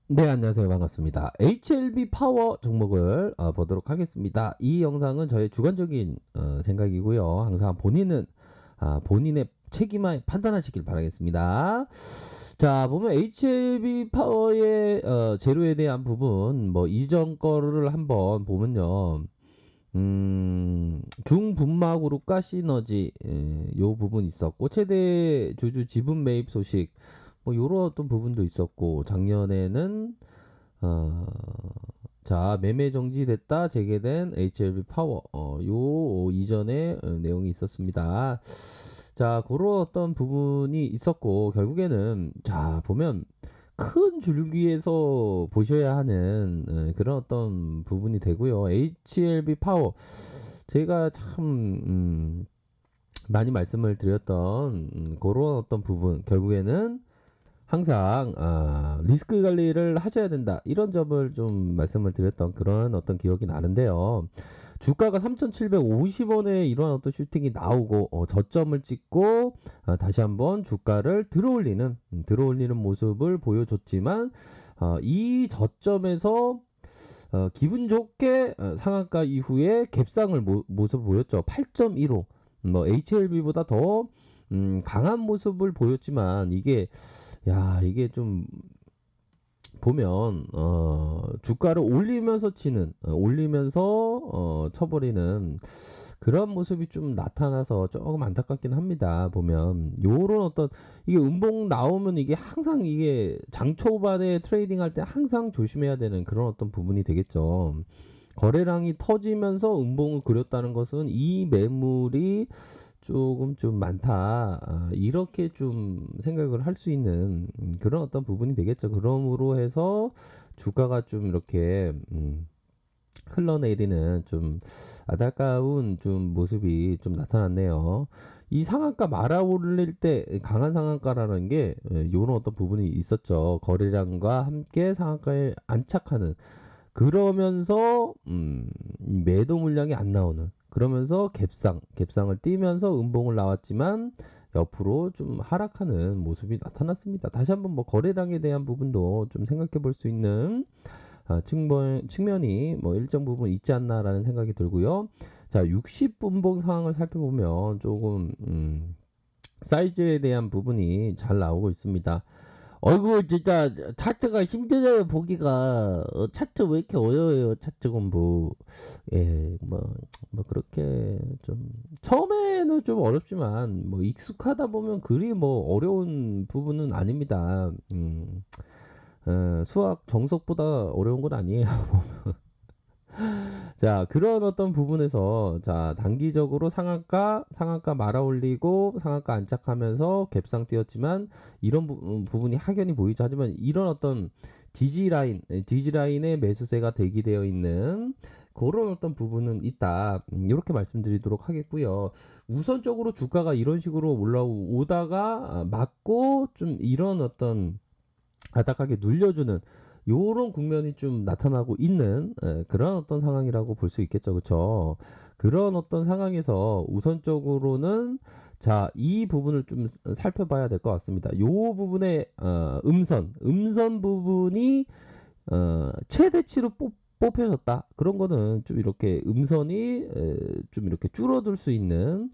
네, 안녕하세요. 반갑습니다. HLB 파워 종목을 보도록 하겠습니다. 이 영상은 저의 주관적인 생각이고요. 항상 본인은 본인의 책임하에 판단하시길 바라겠습니다. 자, 보면 HLB 파워의 재료에 대한 부분, 뭐 이전 거를 한번 보면요. 중분마 그룹과 시너지, 요 부분 있었고, 최대 주주 지분 매입 소식, 뭐 요런 어떤 부분도 있었고, 작년에는 어, 자, 매매 정지됐다 재개된 HLB 파워, 요 이전에 내용이 있었습니다. 자, 그런 어떤 부분이 있었고, 결국에는 자 보면 큰 줄기에서 보셔야 하는 그런 어떤 부분이 되고요. HLB 파워, 제가 참 많이 말씀을 드렸던 그런 어떤 부분, 결국에는 항상 리스크 관리를 하셔야 된다, 이런 점을 좀 말씀을 드렸던 그런 어떤 기억이 나는데요. 주가가 3,750원에 이런 어떤 슈팅이 나오고 저점을 찍고 다시 한번 주가를 들어올리는 모습을 보여줬지만, 이 저점에서 기분 좋게 상한가 이후에 갭상을 모습을 보였죠. 8.15, 뭐 HLB보다 더 강한 모습을 보였지만, 이게 좀 보면 주가를 올리면서 쳐버리는 그런 모습이 좀 나타나서 조금 안타깝긴 합니다. 보면 요런 어떤, 이게 음봉 나오면 이게 항상, 이게 장 초반에 트레이딩 할 때 항상 조심해야 되는 그런 어떤 부분이 되겠죠. 거래량이 터지면서 음봉을 그렸다는 것은 이 매물이 조금 좀 많다, 이렇게 좀 생각을 할 수 있는 그런 어떤 부분이 되겠죠. 그러므로 해서 주가가 좀 이렇게 흘러내리는 좀 안타까운 좀 모습이 좀 나타났네요. 이 상한가 말아올릴 때 강한 상한가라는 게 이런 어떤 부분이 있었죠. 거래량과 함께 상한가에 안착하는, 그러면서 매도 물량이 안 나오는, 그러면서 갭상을 띄면서 음봉을 나왔지만 옆으로 좀 하락하는 모습이 나타났습니다. 다시 한번 뭐 거래량에 대한 부분도 좀 생각해 볼 수 있는 측면이 뭐 일정 부분 있지 않나라는 생각이 들고요. 자, 60분봉 상황을 살펴보면 조금 사이즈에 대한 부분이 잘 나오고 있습니다. 어이구, 진짜 차트가 힘드네요 보기가. 차트 왜 이렇게 어려워요, 차트 공부. 예, 뭐 그렇게 좀 처음에는 좀 어렵지만 뭐 익숙하다 보면 그리 뭐 어려운 부분은 아닙니다. 수학 정석보다 어려운 건 아니에요. 자, 그런 어떤 부분에서, 자, 단기적으로 상한가 말아 올리고 상한가 안착하면서 갭상 뛰었지만, 이런 부분이 확연히 보이죠. 하지만 이런 어떤 지지라인의 매수세가 대기되어 있는 그런 어떤 부분은 있다, 이렇게 말씀드리도록 하겠고요. 우선적으로 주가가 이런 식으로 올라오다가 맞고 좀 이런 어떤 바닥하게 눌려주는 요런 국면이 좀 나타나고 있는 그런 어떤 상황이라고 볼 수 있겠죠. 그렇죠? 그런 어떤 상황에서 우선적으로는, 자, 이 부분을 좀 살펴봐야 될 것 같습니다. 요 부분의 음선 부분이 최대치로 뽑혀졌다, 그런 거는 좀 이렇게 음선이 좀 이렇게 줄어들 수 있는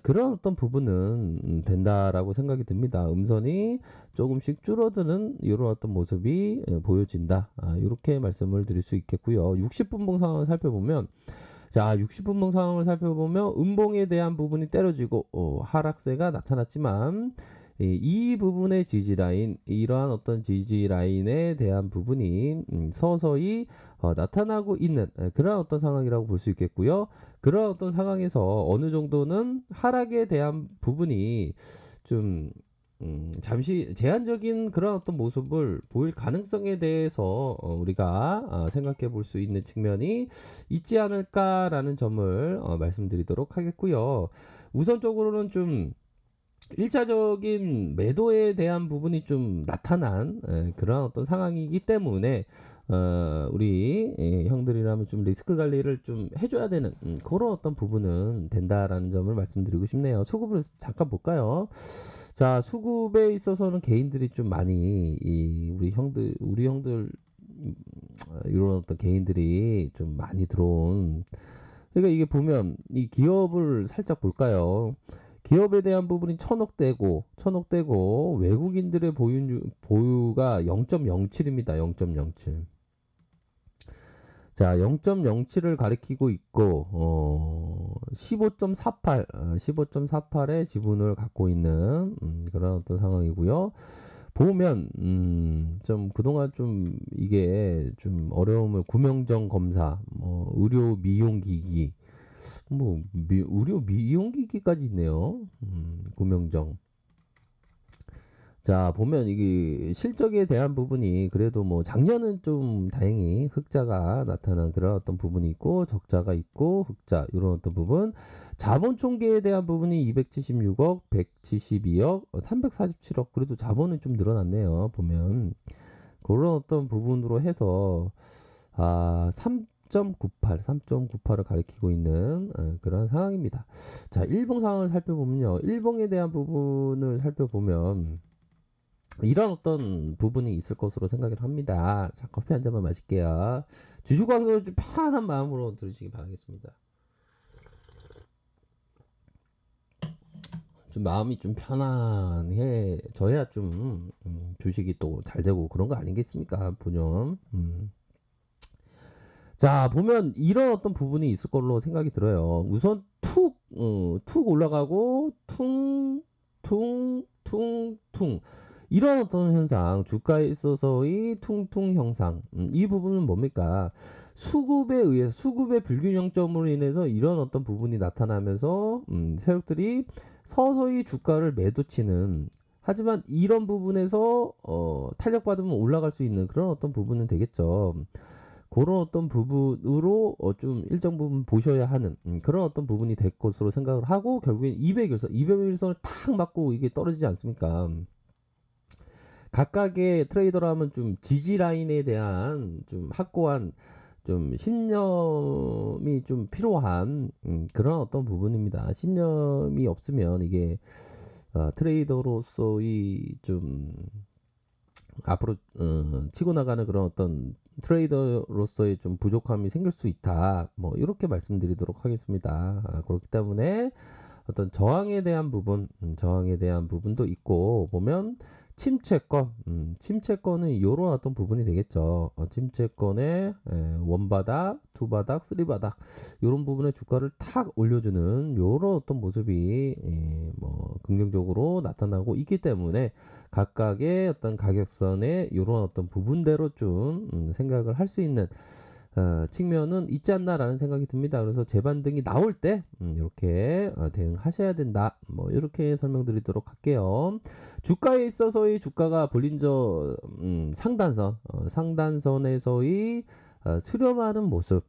그런 어떤 부분은 된다라고 생각이 듭니다. 음선이 조금씩 줄어드는 이런 어떤 모습이 보여진다, 이렇게 말씀을 드릴 수 있겠고요. 60분봉 상황을 살펴보면, 자, 60분봉 상황을 살펴보면 음봉에 대한 부분이 때려지고 하락세가 나타났지만, 이 부분의 지지라인, 이러한 어떤 지지라인에 대한 부분이 서서히 나타나고 있는 그런 어떤 상황이라고 볼 수 있겠고요. 그런 어떤 상황에서 어느 정도는 하락에 대한 부분이 좀 잠시 제한적인 그런 어떤 모습을 보일 가능성에 대해서 우리가 생각해 볼 수 있는 측면이 있지 않을까라는 점을 말씀드리도록 하겠고요. 우선적으로는 좀 1차적인 매도에 대한 부분이 좀 나타난 그런 어떤 상황이기 때문에 우리 형들이라면 좀 리스크 관리를 좀 해줘야 되는 그런 어떤 부분은 된다라는 점을 말씀드리고 싶네요. 수급을 잠깐 볼까요? 자, 수급에 있어서는 개인들이 좀 많이 우리 형들 이런 어떤 개인들이 좀 많이 들어온. 그러니까 이게 보면 이 기업을 살짝 볼까요? 기업에 대한 부분이 천억대고 외국인들의 보유가 0.07입니다. 0.07. 자, 0.07을 가리키고 있고 15.48, 15.48의 지분을 갖고 있는 그런 어떤 상황이고요. 보면 좀 그동안 좀 이게 좀 어려움을 구명정 검사, 의료 미용기기, 의료 미용기기까지 있네요. 구명정. 자, 보면 이게 실적에 대한 부분이 그래도 뭐 작년은 좀 다행히 흑자가 나타난 그런 어떤 부분이 있고 적자가 있고 흑자 이런 어떤 부분. 자본 총계에 대한 부분이 276억, 172억, 347억. 그래도 자본은 좀 늘어났네요. 보면 그런 어떤 부분으로 해서 3.98을 가리키고 있는 그런 상황입니다. 자, 일봉 상황을 살펴보면요. 일봉에 대한 부분을 살펴보면 이런 어떤 부분이 있을 것으로 생각을 합니다. 자, 커피 한 잔만 마실게요. 주식광수 좀 편안한 마음으로 들으시기 바라겠습니다. 좀 마음이 좀 편안해져야 좀 주식이 또 잘 되고 그런 거 아니겠습니까? 보면. 자, 보면 이런 어떤 부분이 있을 걸로 생각이 들어요. 우선 툭 올라가고 퉁 이런 어떤 현상, 주가에 있어서의 퉁퉁 형상, 이 부분은 뭡니까? 수급의 불균형점으로 인해서 이런 어떤 부분이 나타나면서 세력들이 서서히 주가를 매도치는, 하지만 이런 부분에서 탄력받으면 올라갈 수 있는 그런 어떤 부분은 되겠죠. 그런 어떤 부분으로 좀 일정 부분 보셔야 하는 그런 어떤 부분이 될 것으로 생각을 하고, 결국엔 200일선을 탁 맞고 이게 떨어지지 않습니까? 각각의 트레이더라면 좀 지지 라인에 대한 좀 확고한 좀 신념이 좀 필요한 그런 어떤 부분입니다. 신념이 없으면 이게 트레이더로서의 좀 앞으로 치고 나가는 그런 어떤 트레이더로서의 좀 부족함이 생길 수 있다. 뭐 이렇게 말씀드리도록 하겠습니다. 그렇기 때문에 어떤 저항에 대한 부분도 있고, 보면 침체권은 이런 어떤 부분이 되겠죠. 침체권의 원바닥, 투바닥, 쓰리바닥 이런 부분의 주가를 탁 올려주는 이런 어떤 모습이 뭐 긍정적으로 나타나고 있기 때문에 각각의 어떤 가격선의 이런 어떤 부분대로 좀 생각을 할 수 있는 측면은 있지 않나라는 생각이 듭니다. 그래서 재반등이 나올 때 이렇게 대응하셔야 된다. 뭐 이렇게 설명드리도록 할게요. 주가에 있어서의 주가가 볼린저 상단선에서의 수렴하는 모습.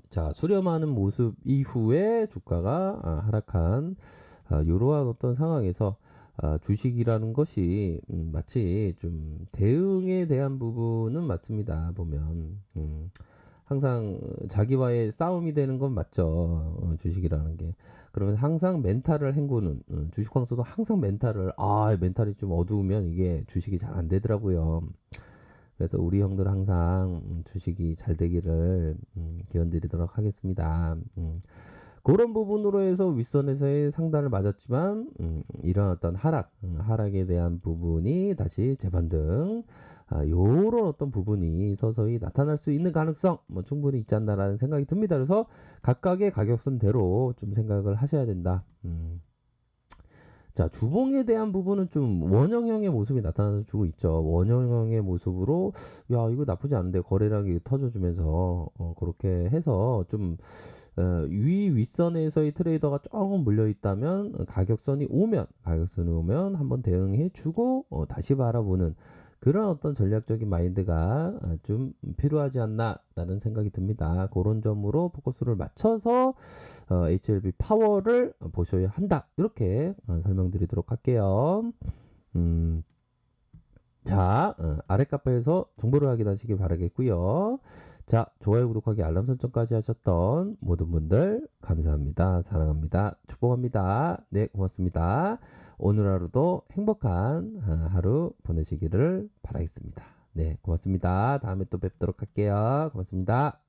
자, 수렴하는 모습 이후에 주가가 하락한 이러한 어떤 상황에서 주식이라는 것이 마치 좀 대응에 대한 부분은 맞습니다. 보면 항상 자기와의 싸움이 되는 건 맞죠. 주식이라는 게. 그러면 항상 멘탈을 헹구는 주식 황소도 항상 멘탈이 좀 어두우면 이게 주식이 잘 안 되더라고요. 그래서 우리 형들 항상 주식이 잘 되기를 기원드리도록 하겠습니다. 그런 부분으로 해서 윗선에서의 상단을 맞았지만 이런 어떤 하락에 대한 부분이 다시 재반등, 요런 어떤 부분이 서서히 나타날 수 있는 가능성 뭐 충분히 있지 않나라는 생각이 듭니다. 그래서 각각의 가격선대로 좀 생각을 하셔야 된다. 자, 주봉에 대한 부분은 좀 원형형의 모습이 나타나서 주고 있죠. 원형형의 모습으로 야, 이거 나쁘지 않은데 거래량이 터져주면서 그렇게 해서 좀 윗선에서의 트레이더가 조금 물려 있다면 가격선이 오면 한번 대응해 주고 다시 바라보는 그런 어떤 전략적인 마인드가 좀 필요하지 않나라는 생각이 듭니다. 그런 점으로 포커스를 맞춰서 HLB 파워를 보셔야 한다. 이렇게 설명드리도록 할게요. 자, 아래 카페에서 정보를 확인하시길 바라겠고요. 자, 좋아요, 구독하기, 알람 설정까지 하셨던 모든 분들 감사합니다. 사랑합니다. 축복합니다. 네, 고맙습니다. 오늘 하루도 행복한 하루 보내시기를 바라겠습니다. 네, 고맙습니다. 다음에 또 뵙도록 할게요. 고맙습니다.